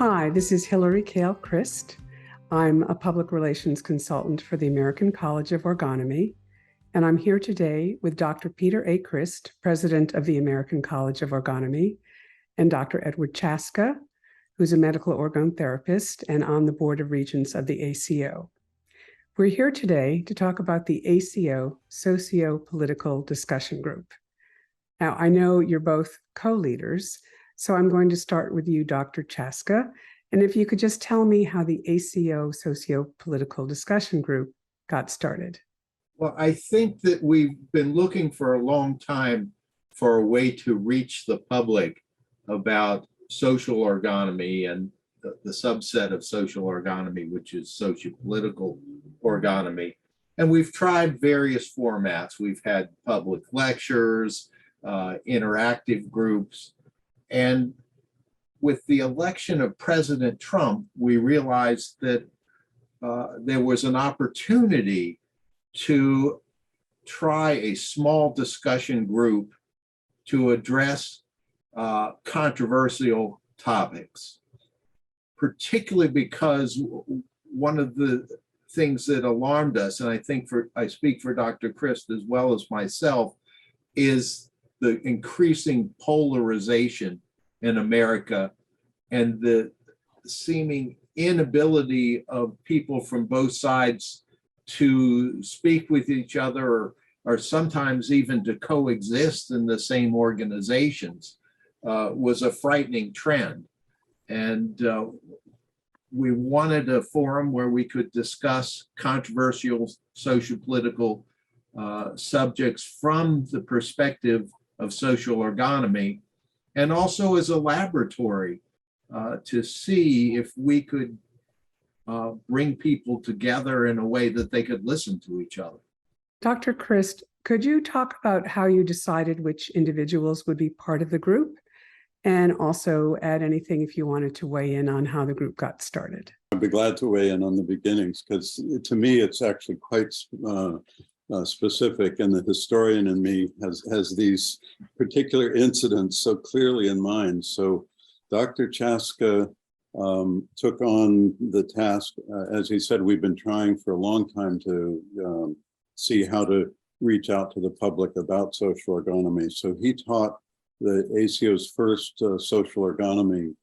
Hi, this is Hilary Kale Crist. I'm a public relations consultant for the American College of Orgonomy, and I'm here today with Dr. Peter A. Crist, president of the American College of Orgonomy, and Dr. Edward Chastka, who's a medical orgone therapist and on the Board of Regents of the ACO. We're here today to talk about the ACO Socio-political discussion group. Now, I know you're both co-leaders, so I'm going to start with you, Dr. Chastka, and if you could just tell me how the ACO Socio-political discussion group got started. Well, I think that we've been looking for a long time for a way to reach the public about social orgonomy and the subset of social orgonomy, which is socio-political orgonomy. And we've tried various formats. We've had public lectures, interactive groups, and with the election of President Trump, we realized that there was an opportunity to try a small discussion group to address controversial topics, particularly because one of the things that alarmed us, and I speak for Dr. Crist as well as myself, is the increasing polarization in America and the seeming inability of people from both sides to speak with each other or sometimes even to coexist in the same organizations was a frightening trend. And we wanted a forum where we could discuss controversial socio-political subjects from the perspective of social orgonomy, and also as a laboratory to see if we could bring people together in a way that they could listen to each other. Dr. Crist, could you talk about how you decided which individuals would be part of the group, and also add anything if you wanted to weigh in on how the group got started? I'd be glad to weigh in on the beginnings, because to me it's actually quite specific, and the historian in me has these particular incidents so clearly in mind. So Dr. Chastka took on the task. As he said, we've been trying for a long time to see how to reach out to the public about social orgonomy. So he taught the ACO's first social ergonomy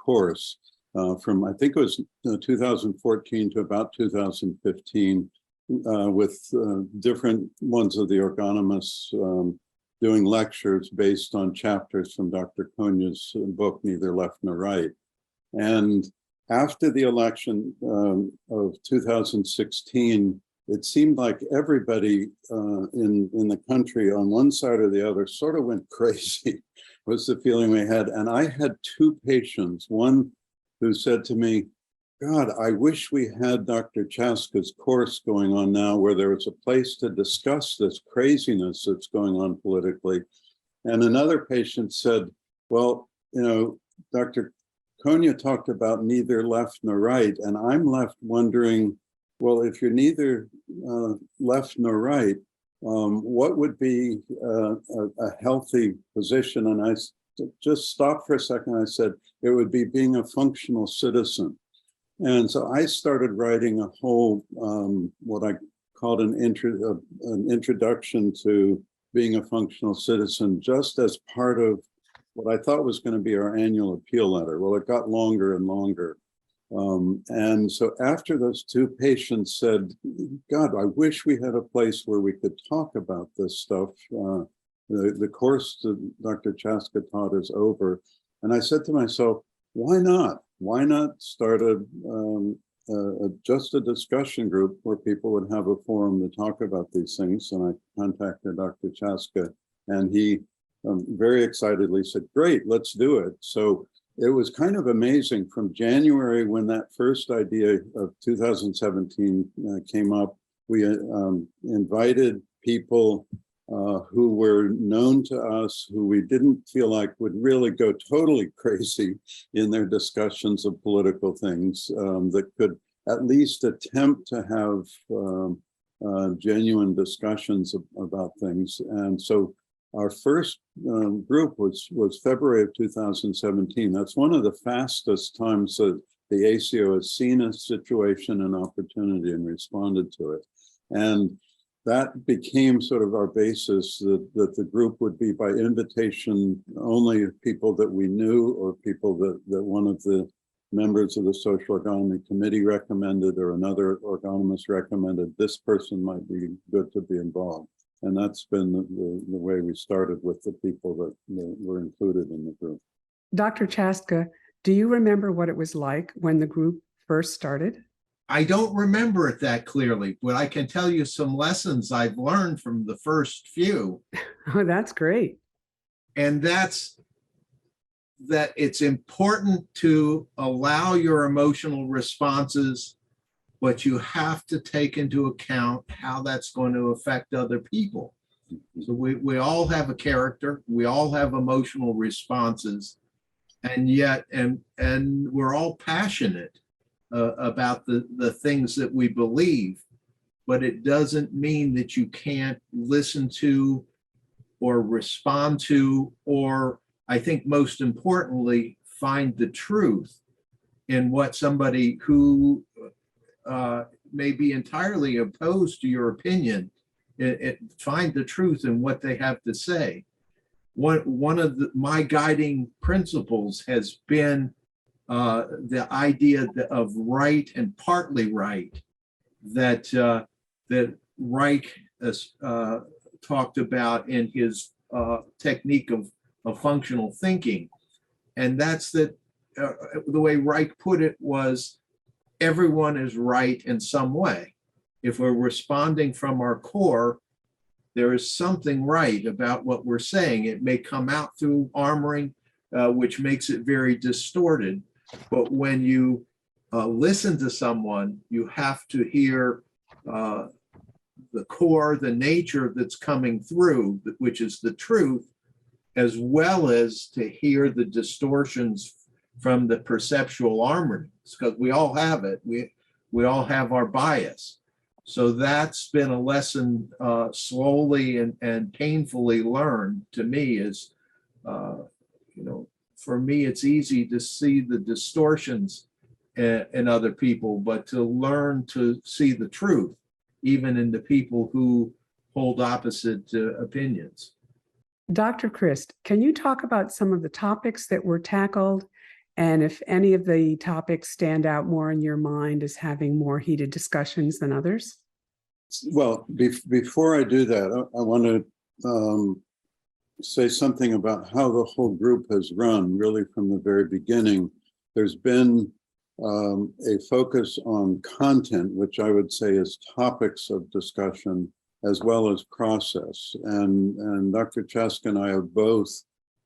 course from, I think it was 2014 to about 2015, with different ones of the ergonomists doing lectures based on chapters from Dr. Konya's book, Neither Left Nor Right. And after the election of 2016, it seemed like everybody in the country on one side or the other sort of went crazy, was the feeling we had. And I had two patients, one who said to me, God, I wish we had Dr. Chastka's course going on now where there was a place to discuss this craziness that's going on politically. And another patient said, well, you know, Dr. Konya talked about neither left nor right, and I'm left wondering, well, if you're neither left nor right, what would be a healthy position? And I just stopped for a second. I said, it would be being a functional citizen. And so I started writing a whole, what I called an introduction to being a functional citizen, just as part of what I thought was going to be our annual appeal letter. Well, it got longer and longer. And so after those two patients said, God, I wish we had a place where we could talk about this stuff. The course that Dr. Chastka taught is over. And I said to myself, why not? Why not start just a discussion group where people would have a forum to talk about these things? And I contacted Dr. Chastka, and he very excitedly said, great, let's do it. So it was kind of amazing. From January, when that first idea of 2017 came up, we invited people who were known to us, who we didn't feel like would really go totally crazy in their discussions of political things, that could at least attempt to have genuine discussions about things. And so our first group was February of 2017. That's one of the fastest times that the ACO has seen a situation and opportunity and responded to it. And that became sort of our basis that the group would be by invitation only people that we knew or people that one of the members of the Social Ergonomy Committee recommended or another ergonomist recommended this person might be good to be involved. And that's been the way we started with the people that were included in the group. Dr. Chastka, do you remember what it was like when the group first started? I don't remember it that clearly, but I can tell you some lessons I've learned from the first few. Oh, that's great. And that's that it's important to allow your emotional responses, but you have to take into account how that's going to affect other people. So we all have a character, we all have emotional responses, and yet, and we're all passionate about the things that we believe, but it doesn't mean that you can't listen to or respond to, or I think most importantly, find the truth in what somebody who may be entirely opposed to your opinion, find the truth in what they have to say. One of my guiding principles has been the idea of right and partly right, that Reich talked about in his technique of functional thinking. And that's that the way Reich put it was, everyone is right in some way. If we're responding from our core, there is something right about what we're saying. It may come out through armoring, which makes it very distorted. But when you listen to someone, you have to hear the core, the nature that's coming through, which is the truth, as well as to hear the distortions from the perceptual armoring, because we all have it. We all have our bias. So that's been a lesson slowly and painfully learned to me is, for me, it's easy to see the distortions in other people, but to learn to see the truth, even in the people who hold opposite opinions. Dr. Crist, can you talk about some of the topics that were tackled, and if any of the topics stand out more in your mind as having more heated discussions than others? Well, before I do that, I want to say something about how the whole group has run really from the very beginning. There's been a focus on content, which I would say is topics of discussion, as well as process. And Dr. Chastka and I have both,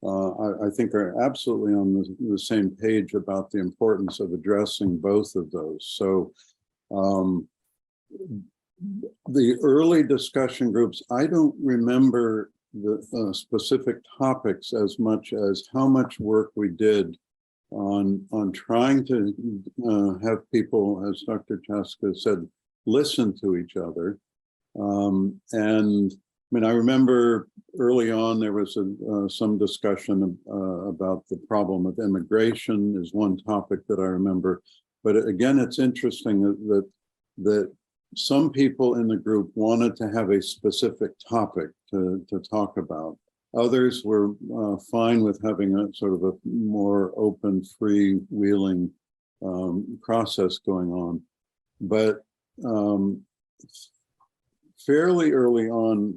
I think, are absolutely on the same page about the importance of addressing both of those. So the early discussion groups, I don't remember the specific topics as much as how much work we did on trying to have people, as Dr. Chastka said, listen to each other. And I mean, I remember early on there was some discussion about the problem of immigration is one topic that I remember. But again, it's interesting that some people in the group wanted to have a specific topic to talk about. Others were fine with having a sort of a more open, free-wheeling process going on. But fairly early on,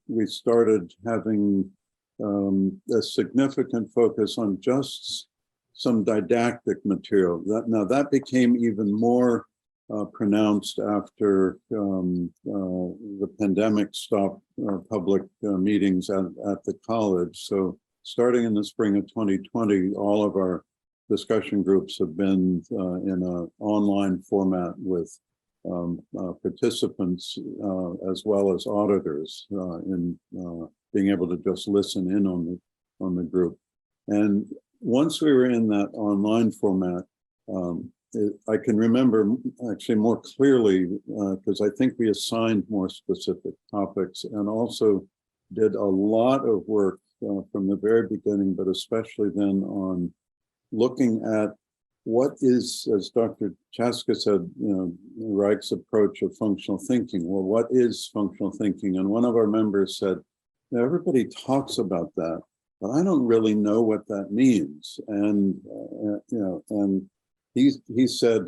we started having a significant focus on just some didactic material. That became even more pronounced after the pandemic stopped public meetings at the college. So starting in the spring of 2020, all of our discussion groups have been in an online format with participants as well as auditors in being able to just listen in on the group. And once we were in that online format, I can remember actually more clearly because I think we assigned more specific topics, and also did a lot of work from the very beginning, but especially then on looking at what is, as Dr. Chastka said, Reich's approach of functional thinking. Well, what is functional thinking? And one of our members said, everybody talks about that, but I don't really know what that means. And and he said,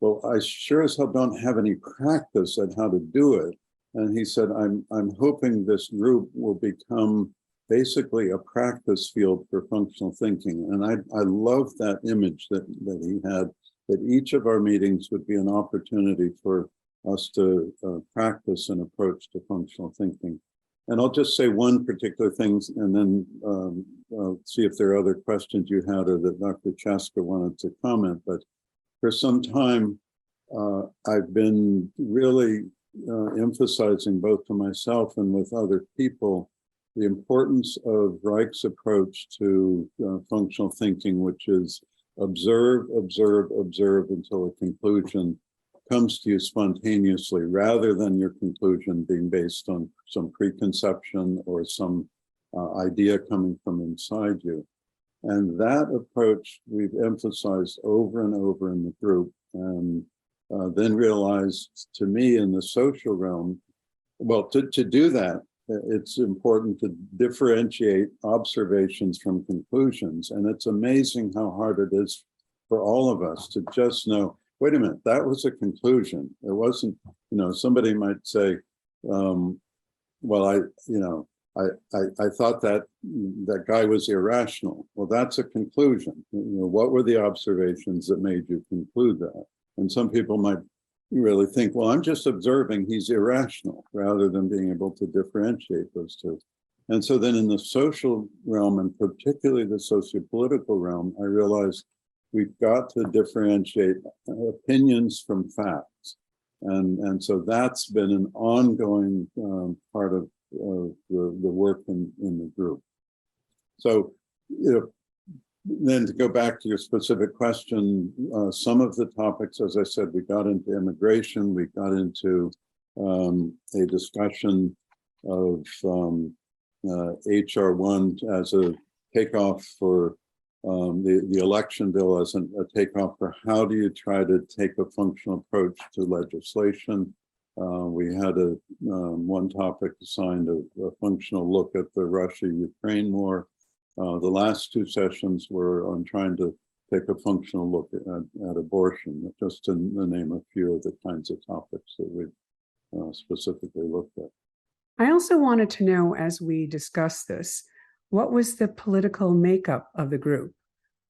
well, I sure as hell don't have any practice at how to do it. And he said, I'm hoping this group will become basically a practice field for functional thinking. And I love that image that he had, that each of our meetings would be an opportunity for us to practice an approach to functional thinking. And I'll just say one particular thing, and then see if there are other questions you had or that Dr. Chastka wanted to comment. But for some time, I've been really emphasizing both to myself and with other people the importance of Reich's approach to functional thinking, which is observe, observe, observe until a conclusion comes to you spontaneously, rather than your conclusion being based on some preconception or some idea coming from inside you. And that approach we've emphasized over and over in the group, and then realized, to me, in the social realm, well, to do that, it's important to differentiate observations from conclusions. And it's amazing how hard it is for all of us to just know, wait a minute, that was a conclusion. It wasn't, somebody might say, well, I thought that guy was irrational. Well, that's a conclusion. What were the observations that made you conclude that? And some people might really think, well, I'm just observing he's irrational, rather than being able to differentiate those two. And so then in the social realm, and particularly the socio-political realm, I realized we've got to differentiate opinions from facts. And so that's been an ongoing part of the work in the group. So, then to go back to your specific question, some of the topics, as I said, we got into immigration, we got into a discussion of HR1 as a takeoff for the election bill, as a takeoff for how do you try to take a functional approach to legislation. We had one topic assigned a functional look at the Russia-Ukraine war. The last two sessions were on trying to take a functional look at abortion, just to name a few of the kinds of topics that we specifically looked at. I also wanted to know, as we discuss this, what was the political makeup of the group?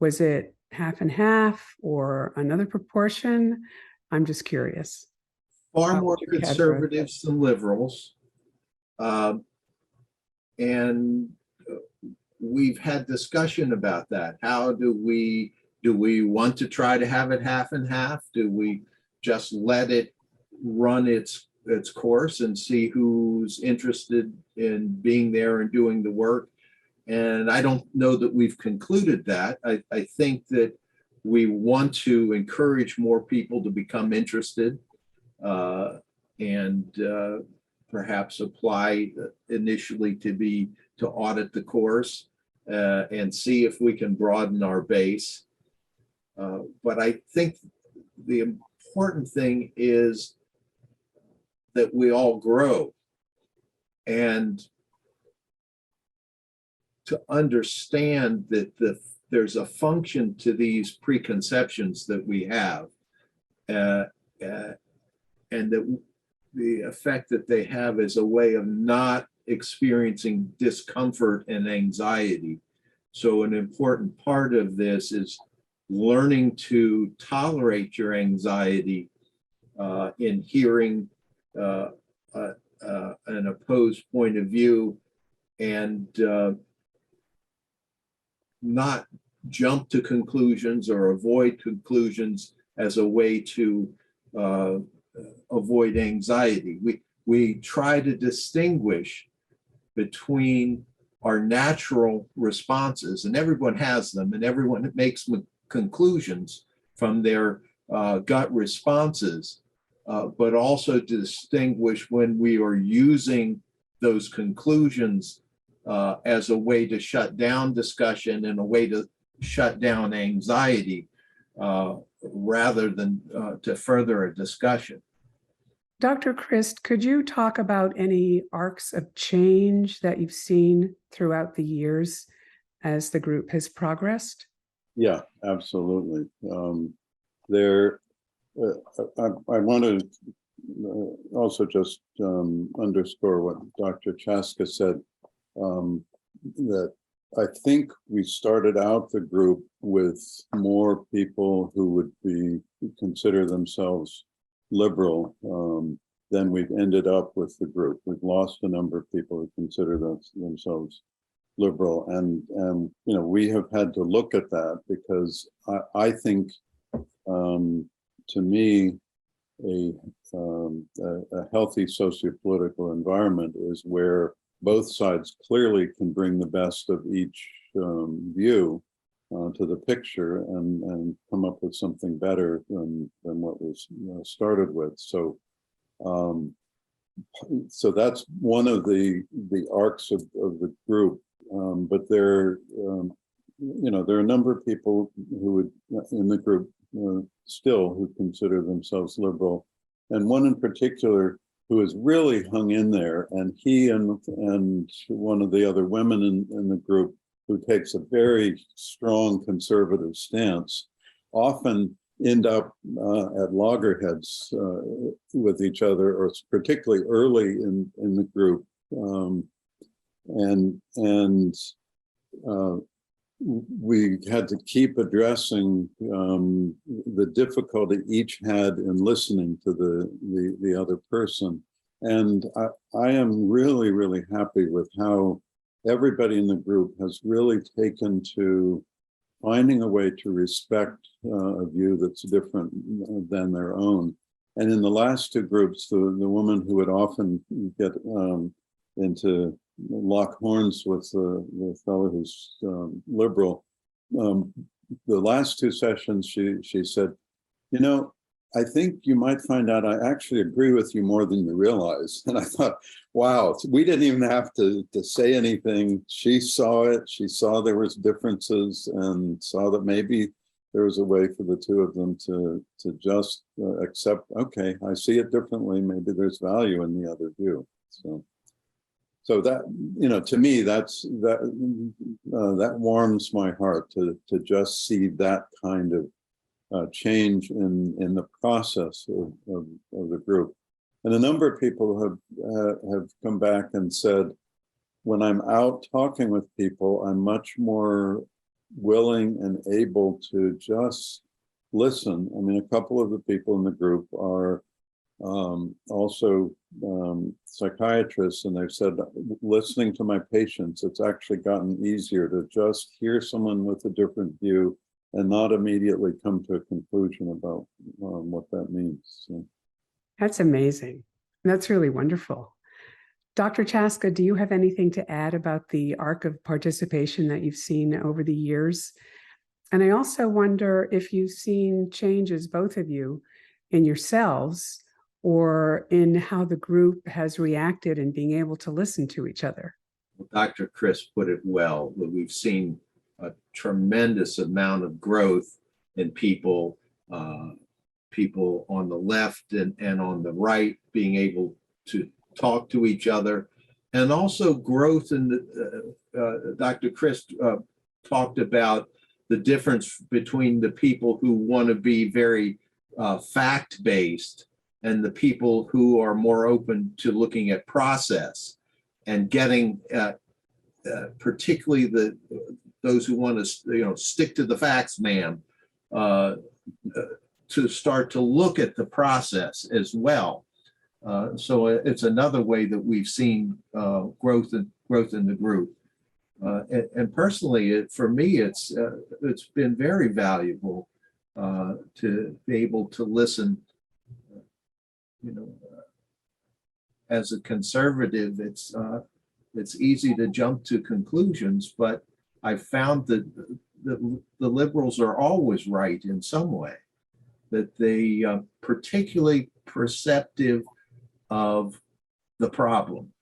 Was it half and half or another proportion? I'm just curious. Far more conservatives than liberals. And we've had discussion about that. How do we want to try to have it half and half? Do we just let it run its course and see who's interested in being there and doing the work? And I don't know that we've concluded that. I think that we want to encourage more people to become interested and perhaps apply initially to audit the course and see if we can broaden our base. But I think the important thing is that we all grow, and to understand that there's a function to these preconceptions that we have, and that the effect that they have is a way of not experiencing discomfort and anxiety. So an important part of this is learning to tolerate your anxiety in hearing an opposed point of view, and not jump to conclusions or avoid conclusions as a way to avoid anxiety. We try to distinguish between our natural responses, and everyone has them, and everyone makes conclusions from their gut responses, but also to distinguish when we are using those conclusions as a way to shut down discussion and a way to shut down anxiety rather than to further a discussion. Dr. Crist, could you talk about any arcs of change that you've seen throughout the years as the group has progressed? Yeah, absolutely. I want to also just underscore what Dr. Chastka said, that I think we started out the group with more people who would consider themselves liberal than we've ended up with the group. We've lost a number of people who consider themselves liberal, and you know, we have had to look at that because I think to me a healthy sociopolitical environment is where both sides clearly can bring the best of each view to the picture and come up with something better than what was started with. So so that's one of the arcs of the group. But there, you know, there are a number of people who would in the group still who consider themselves liberal, and one in particular who has really hung in there, and he and one of the other women in the group who takes a very strong conservative stance, often end up at loggerheads with each other, or particularly early in the group. We had to keep addressing the difficulty each had in listening to the other person. And I am really, really happy with how everybody in the group has really taken to finding a way to respect a view that's different than their own. And in the last two groups, the woman who would often get into lock horns with the fellow who's liberal, the last two sessions, she said, you know, I think you might find out I actually agree with you more than you realize. And I thought, wow, we didn't even have to say anything. She saw it. She saw there was differences and saw that maybe there was a way for the two of them to just accept, okay, I see it differently. Maybe there's value in the other view. So that, you know, to me, that warms my heart to just see that kind of change in the process of the group. And a number of people have come back and said, when I'm out talking with people, I'm much more willing and able to just listen. I mean, a couple of the people in the group are also psychiatrists, and they've said, listening to my patients, it's actually gotten easier to just hear someone with a different view and not immediately come to a conclusion about what that means. So. That's amazing. That's really wonderful. Dr. Chastka, do you have anything to add about the arc of participation that you've seen over the years? And I also wonder if you've seen changes, both of you, in yourselves or in how the group has reacted in being able to listen to each other. Dr. Crist put it well. We've seen a tremendous amount of growth in people, people on the left and on the right being able to talk to each other, and also growth in the, Dr. Crist talked about the difference between the people who want to be very fact-based and the people who are more open to looking at process and getting particularly those who want to stick to the facts, ma'am, to start to look at the process as well. So it's another way that we've seen growth in the group. And personally, for me, it's been very valuable to be able to listen. As a conservative, it's easy to jump to conclusions, but I found that the liberals are always right in some way, that they particularly perceptive of the problem.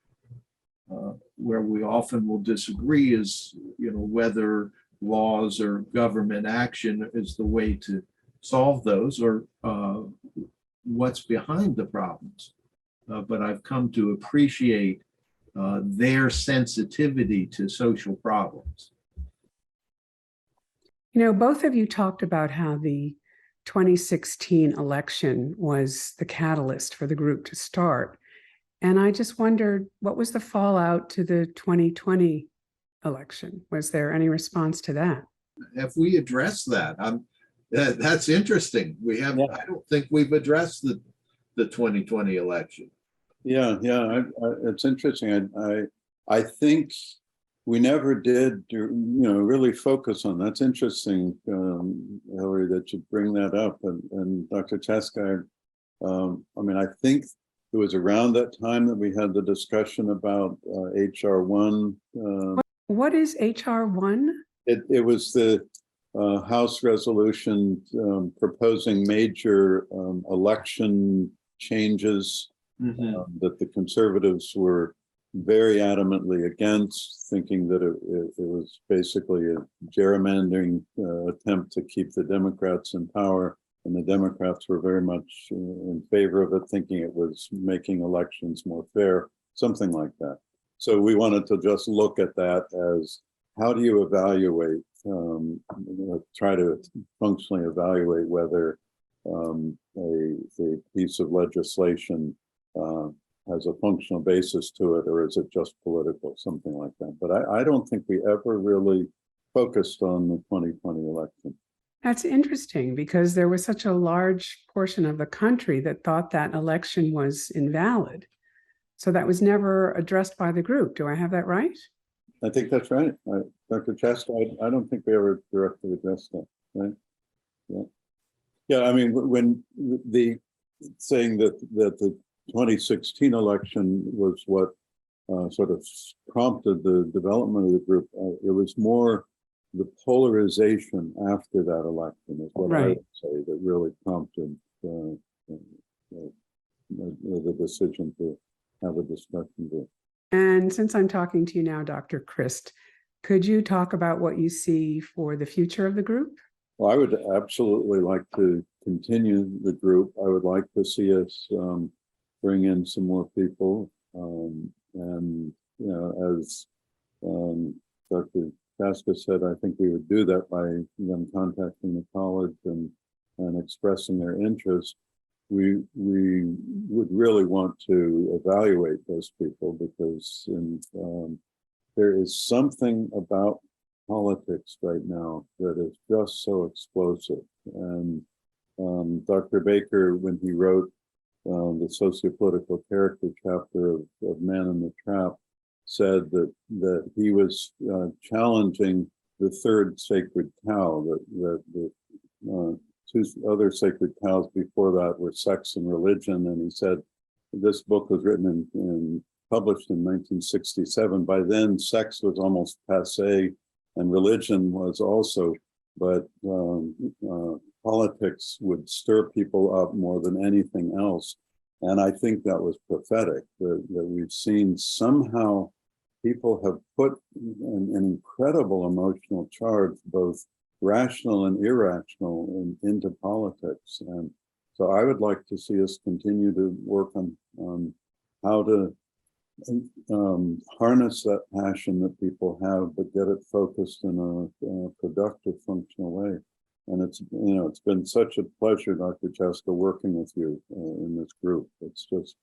where we often will disagree is, whether laws or government action is the way to solve those, or what's behind the problems. But I've come to appreciate their sensitivity to social problems. Both of you talked about how the 2016 election was the catalyst for the group to start. And I just wondered, what was the fallout to the 2020 election? Was there any response to that? Have we addressed that? That's interesting. We have. I don't think we've addressed the 2020 election. It's interesting. I think we never did, really focus on. That's interesting, Hillary, that you bring that up. And Dr. Chastka, I think it was around that time that we had the discussion about HR 1. What is HR 1? It was the House resolution proposing major election changes that the conservatives were very adamantly against, thinking that it was basically a gerrymandering attempt to keep the Democrats in power. And the Democrats were very much in favor of it, thinking it was making elections more fair, something like that. So we wanted to just look at that as, how do you evaluate, try to functionally evaluate whether a piece of legislation has a functional basis to it, or is it just political, something like that. But I don't think we ever really focused on the 2020 election. That's interesting, because there was such a large portion of the country that thought that election was invalid. So that was never addressed by the group. Do I have that right? I think that's right. Dr. Chastka, I don't think we ever directly addressed that, right? When the saying that the 2016 election was what sort of prompted the development of the group, it was more the polarization after that election is what I would say that really prompted the decision to have a discussion there. And since I'm talking to you now, Dr. Crist, could you talk about what you see for the future of the group? Well, I would absolutely like to continue the group. I would like to see us bring in some more people. And, as Dr. Chastka said, I think we would do that by them contacting the college and expressing their interest. We would really want to evaluate those people, because there is something about politics right now that is just so explosive. And Dr. Baker, when he wrote the socio-political character chapter of Man in the Trap, said that he was challenging the third sacred cow, that the two other sacred cows before that were sex and religion. And he said, this book was written and published in 1967. By then, sex was almost passé, and religion was also, but politics would stir people up more than anything else. And I think that was prophetic, that we've seen somehow people have put an incredible emotional charge, both rational and irrational, into politics. And so I would like to see us continue to work on how to harness that passion that people have, but get it focused in a productive, functional way. And it's been such a pleasure, Dr. Chastka, working with you in this group. It's just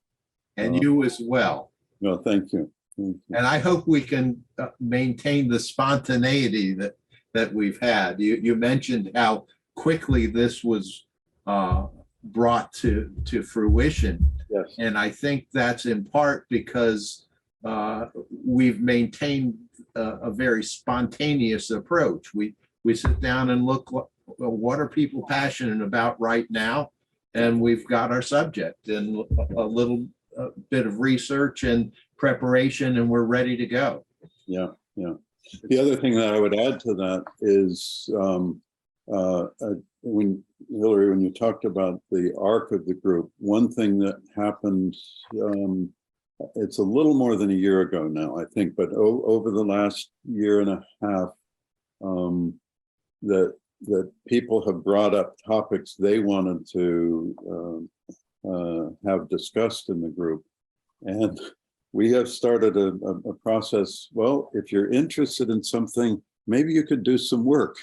and you as well. No, thank you. Thank you. And I hope we can maintain the spontaneity that we've had. You mentioned how quickly this was brought to fruition. Yes. And I think that's in part because we've maintained a very spontaneous approach. We sit down and look, what are people passionate about right now? And we've got our subject and a little bit of research and preparation, and we're ready to go. Yeah. The other thing that I would add to that is when Hillary, when you talked about the arc of the group, one thing that happened it's a little more than a year ago now, I think, but over the last year and a half, that people have brought up topics they wanted to have discussed in the group. And we have started a process. Well, if you're interested in something, maybe you could do some work.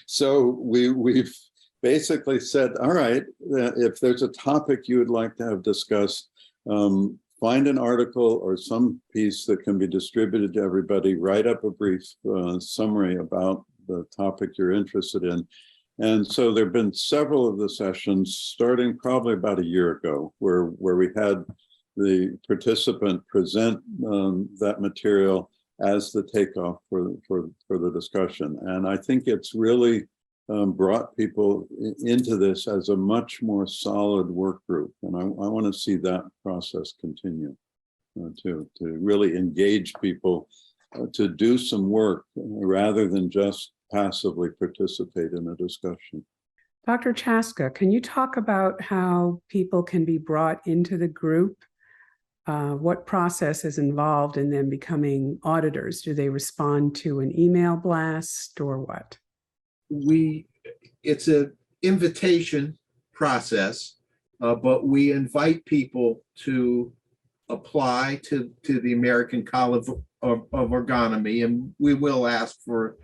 So we've basically said, all right, if there's a topic you would like to have discussed, find an article or some piece that can be distributed to everybody, write up a brief summary about the topic you're interested in. And so there have been several of the sessions, starting probably about a year ago, where we had the participant present that material as the takeoff for the discussion. And I think it's really brought people into this as a much more solid work group. And I want to see that process continue to really engage people to do some work rather than just passively participate in a discussion. Dr. Chastka, can you talk about how people can be brought into the group? What process is involved in them becoming auditors? Do they respond to an email blast or what? It's an invitation process, but we invite people to apply to the American College of Orgonomy, and we will ask for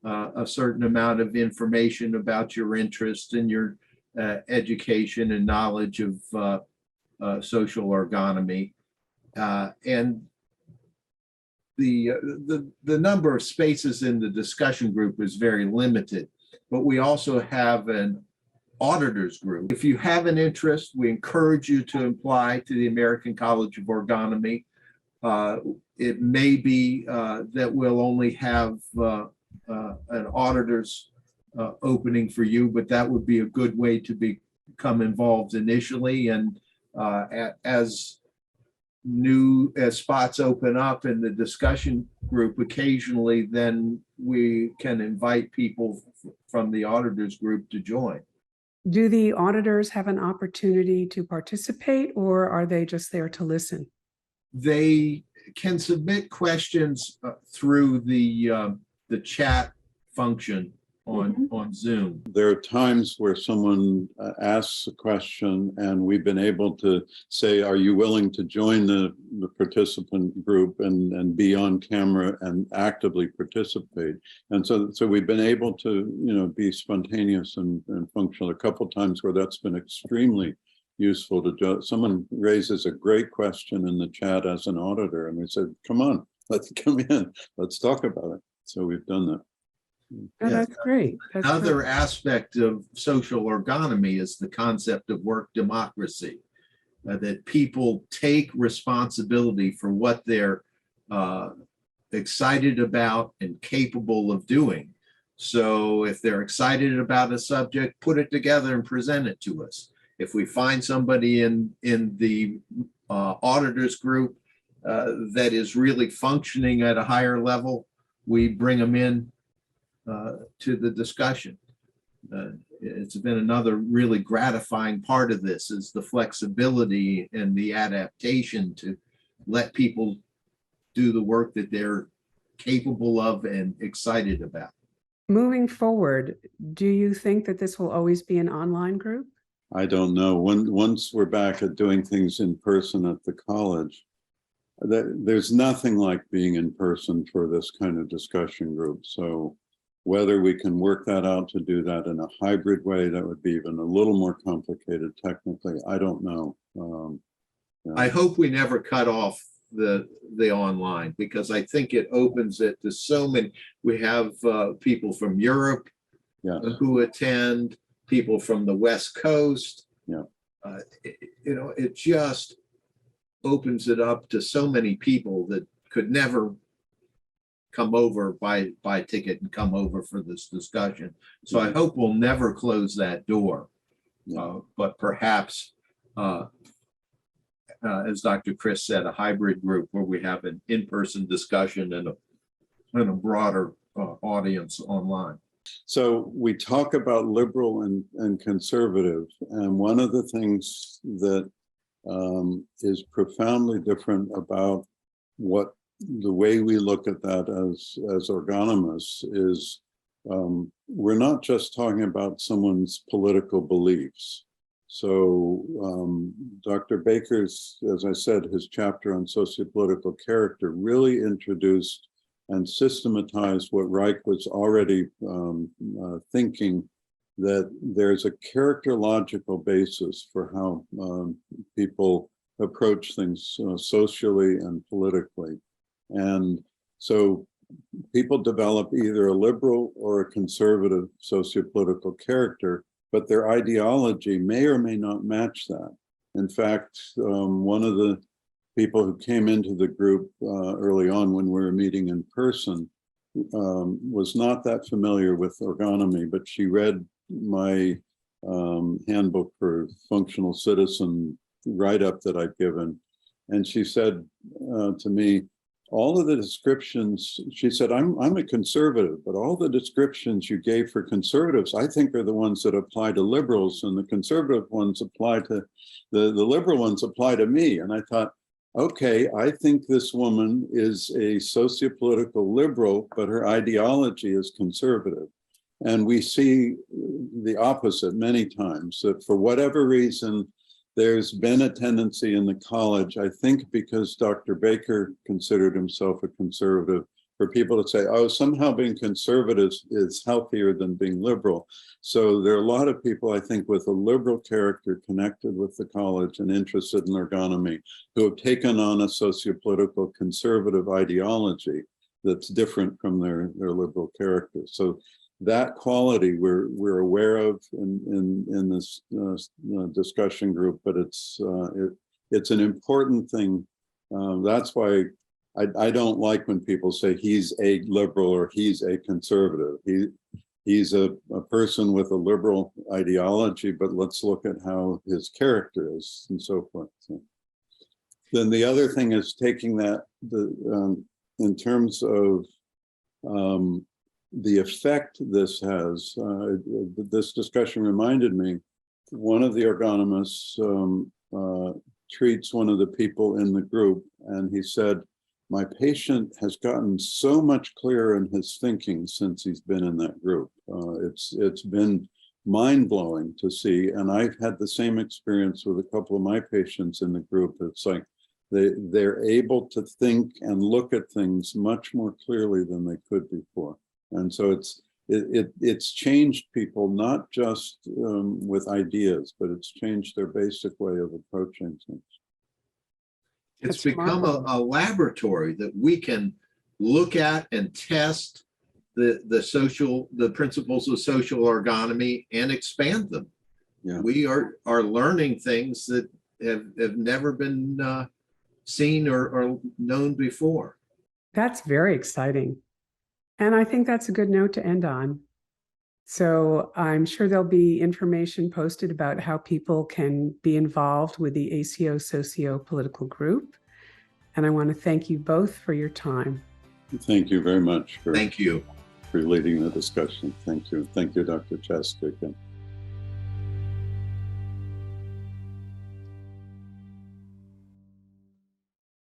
a certain amount of information about your interest and your education and knowledge of social ergonomy. And the number of spaces in the discussion group is very limited, but we also have an auditors group. If you have an interest, we encourage you to apply to the American College of Orgonomy. It may be that we'll only have an auditor's opening for you, but that would be a good way to become involved initially. And as spots open up in the discussion group occasionally, then we can invite people from the auditors group to join. Do the auditors have an opportunity to participate, or are they just there to listen? They can submit questions through the chat function on Zoom. There are times where someone asks a question and we've been able to say, are you willing to join the participant group and be on camera and actively participate? And so we've been able to, be spontaneous and functional. A couple of times where that's been extremely useful to someone raises a great question in the chat as an auditor, and we said, come on, let's come in, let's talk about it. So we've done that. Oh, that's great. Another aspect of social ergonomy is the concept of work democracy, that people take responsibility for what they're excited about and capable of doing. So if they're excited about a subject, put it together and present it to us. If we find somebody in the auditors group that is really functioning at a higher level, we bring them in to the discussion. It's been another really gratifying part of this is the flexibility and the adaptation to let people do the work that they're capable of and excited about. Moving forward, do you think that this will always be an online group? I don't know. Once we're back at doing things in person at the college, there's nothing like being in person for this kind of discussion group. So whether we can work that out to do that in a hybrid way, that would be even a little more complicated technically. I don't know. I hope we never cut off the online, because I think it opens it to so many. We have people from Europe who attend, people from the West Coast. It just opens it up to so many people that could never come over, buy a ticket and come over for this discussion. So I hope we'll never close that door. But perhaps, as Dr. Crist said, a hybrid group where we have an in-person discussion and a broader audience online. So we talk about liberal and conservative, and one of the things that is profoundly different about what the way we look at that as orgonomous is. We're not just talking about someone's political beliefs. So Dr. Baker's, as I said, his chapter on sociopolitical character really introduced and systematized what Reich was already thinking, that there's a characterological basis for how people approach things socially and politically. And so people develop either a liberal or a conservative sociopolitical character, but their ideology may or may not match that. In fact, one of the people who came into the group early on when we were meeting in person was not that familiar with orgonomy, but she read my handbook for functional citizen write-up that I've given. And she said to me, all of the descriptions, she said, I'm a conservative, but all the descriptions you gave for conservatives, I think are the ones that apply to liberals, and the conservative ones apply to, the liberal ones apply to me. And I thought, okay, I think this woman is a sociopolitical liberal, but her ideology is conservative. And we see the opposite many times, that for whatever reason, there's been a tendency in the college, I think because Dr. Baker considered himself a conservative, for people to say, oh, somehow being conservative is healthier than being liberal. So there are a lot of people, I think, with a liberal character connected with the college and interested in ergonomy who have taken on a sociopolitical conservative ideology that's different from their liberal character. So that quality we're aware of in this discussion group, but it's an important thing. That's why I don't like when people say he's a liberal or he's a conservative. He's a person with a liberal ideology, but let's look at how his character is and so forth. So then the other thing is taking that in terms of the effect this has. This discussion reminded me, one of the ergonomists treats one of the people in the group, and he said, my patient has gotten so much clearer in his thinking since he's been in that group. It's been mind-blowing to see, and I've had the same experience with a couple of my patients in the group. It's like they're able to think and look at things much more clearly than they could before. And so it's changed people, not just with ideas, but it's changed their basic way of approaching things. It's become a laboratory that we can look at and test the principles of social ergonomy and expand them. Yeah. We are learning things that have never been seen or known before. That's very exciting. And I think that's a good note to end on. So I'm sure there'll be information posted about how people can be involved with the ACO socio-political group. And I want to thank you both for your time. Thank you very much. Thank you for leading the discussion. Thank you. Thank you, Dr. Chastka.